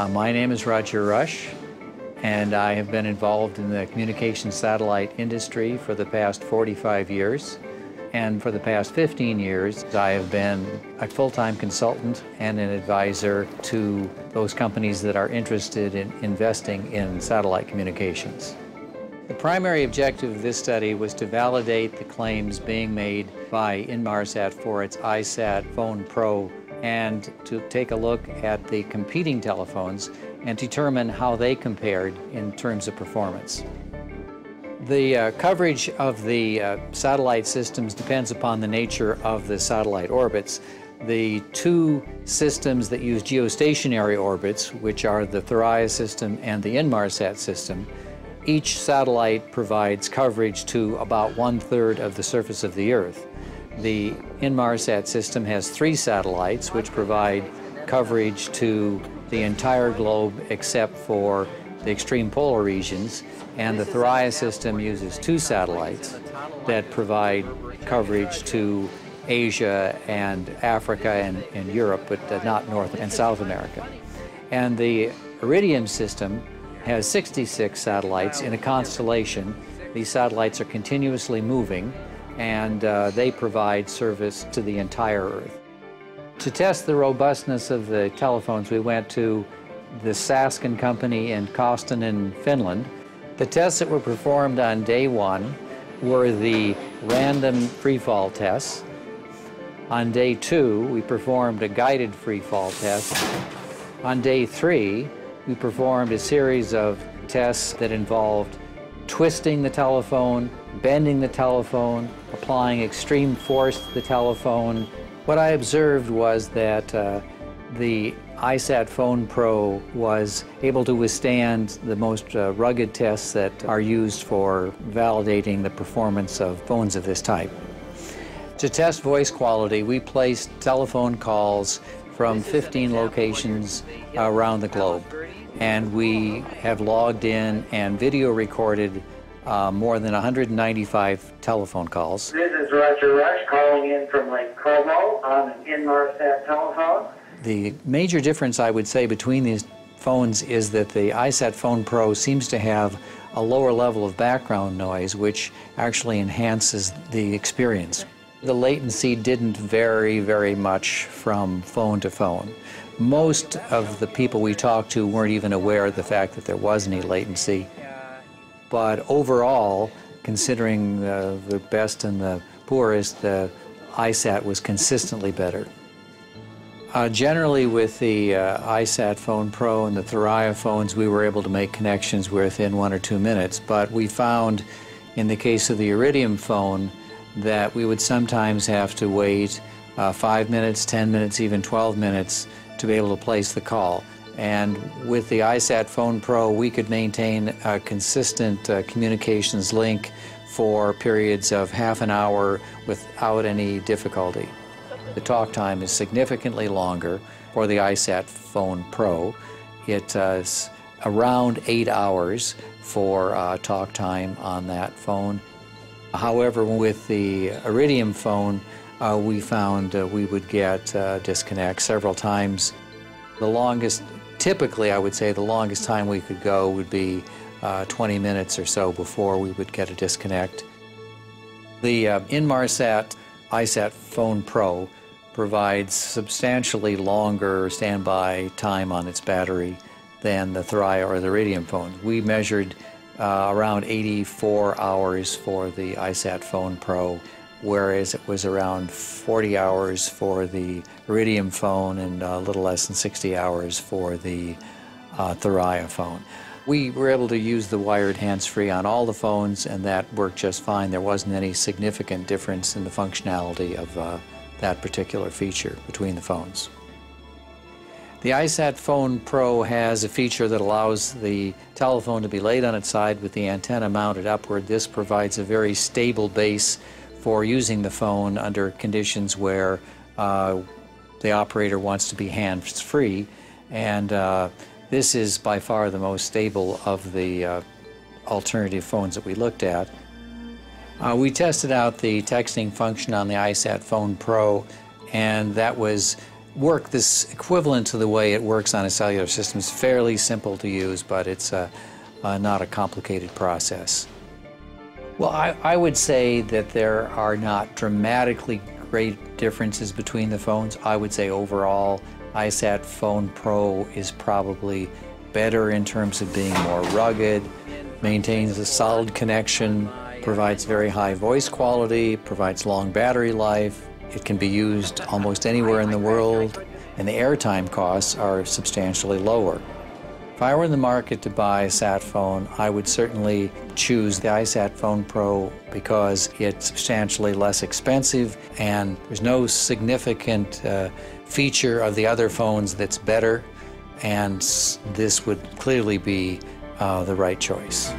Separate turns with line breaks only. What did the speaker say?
My name is Roger Rusch, and I have been involved in the communication satellite industry for the past 45 years. And for the past 15 years, I have been a full-time consultant and an advisor to those companies that are interested in investing in satellite communications. The primary objective of this study was to validate the claims being made by Inmarsat for its IsatPhone Pro and to take a look at the competing telephones and determine how they compared in terms of performance. The coverage of the satellite systems depends upon the nature of the satellite orbits. The two systems that use geostationary orbits, which are the Thuraya system and the Inmarsat system, each satellite provides coverage to about 1/3 of the surface of the Earth. The Inmarsat system has 3 satellites which provide coverage to the entire globe except for the extreme polar regions, and the Thuraya system uses 2 satellites that provide coverage to Asia and Africa and Europe, but not North and South America. And the Iridium system has 66 satellites in a constellation. These satellites are continuously moving, and they provide service to the entire Earth. To test the robustness of the telephones, we went to the Sasken company in Kostonen, Finland. The tests that were performed on day 1 were the random freefall tests. On day 2, we performed a guided freefall test. On day 3, we performed a series of tests that involved twisting the telephone, bending the telephone, applying extreme force to the telephone. What I observed was that the IsatPhone Pro was able to withstand the most rugged tests that are used for validating the performance of phones of this type. To test voice quality, we placed telephone calls from 15 locations around the globe, and we have logged in and video recorded more than 195 telephone calls.
This is Roger Rusch calling in from Lake Como on an Inmarsat telephone.
The major difference, I would say, between these phones is that the IsatPhone Pro seems to have a lower level of background noise, which actually enhances the experience. The latency didn't vary very much from phone to phone. Most of the people we talked to weren't even aware of the fact that there was any latency. But overall, considering the best and the poorest, the ISAT was consistently better. Generally, with the IsatPhone Pro and the Thuraya phones, we were able to make connections within 1 or 2 minutes. But we found, in the case of the Iridium phone, that we would sometimes have to wait 5 minutes, 10 minutes, even 12 minutes to be able to place the call. And with the IsatPhone Pro, we could maintain a consistent communications link for periods of half an hour without any difficulty. The talk time is significantly longer for the IsatPhone Pro. It's around 8 hours for talk time on that phone. However, with the Iridium phone, we found we would get disconnects several times. The longest, typically I would say the longest time we could go would be 20 minutes or so before we would get a disconnect. The Inmarsat IsatPhone Pro provides substantially longer standby time on its battery than the Thuraya or the Iridium phone. We measured around 84 hours for the IsatPhone Pro, whereas it was around 40 hours for the Iridium phone and a little less than 60 hours for the Thuraya phone. We were able to use the wired hands-free on all the phones, and that worked just fine. There wasn't any significant difference in the functionality of that particular feature between the phones. The IsatPhone Pro has a feature that allows the telephone to be laid on its side with the antenna mounted upward. This provides a very stable base for using the phone under conditions where the operator wants to be hands-free, and this is by far the most stable of the alternative phones that we looked at. We tested out the texting function on the IsatPhone Pro and that was this equivalent to the way it works on a cellular system. It's fairly simple to use, but it's not a complicated process. Well, I would say that there are not dramatically great differences between the phones. I would say overall, IsatPhone Pro is probably better in terms of being more rugged, maintains a solid connection, provides very high voice quality, provides long battery life. It can be used almost anywhere in the world, and the airtime costs are substantially lower. If I were in the market to buy a sat phone, I would certainly choose the IsatPhone Pro because it's substantially less expensive and there's no significant feature of the other phones that's better, and this would clearly be the right choice.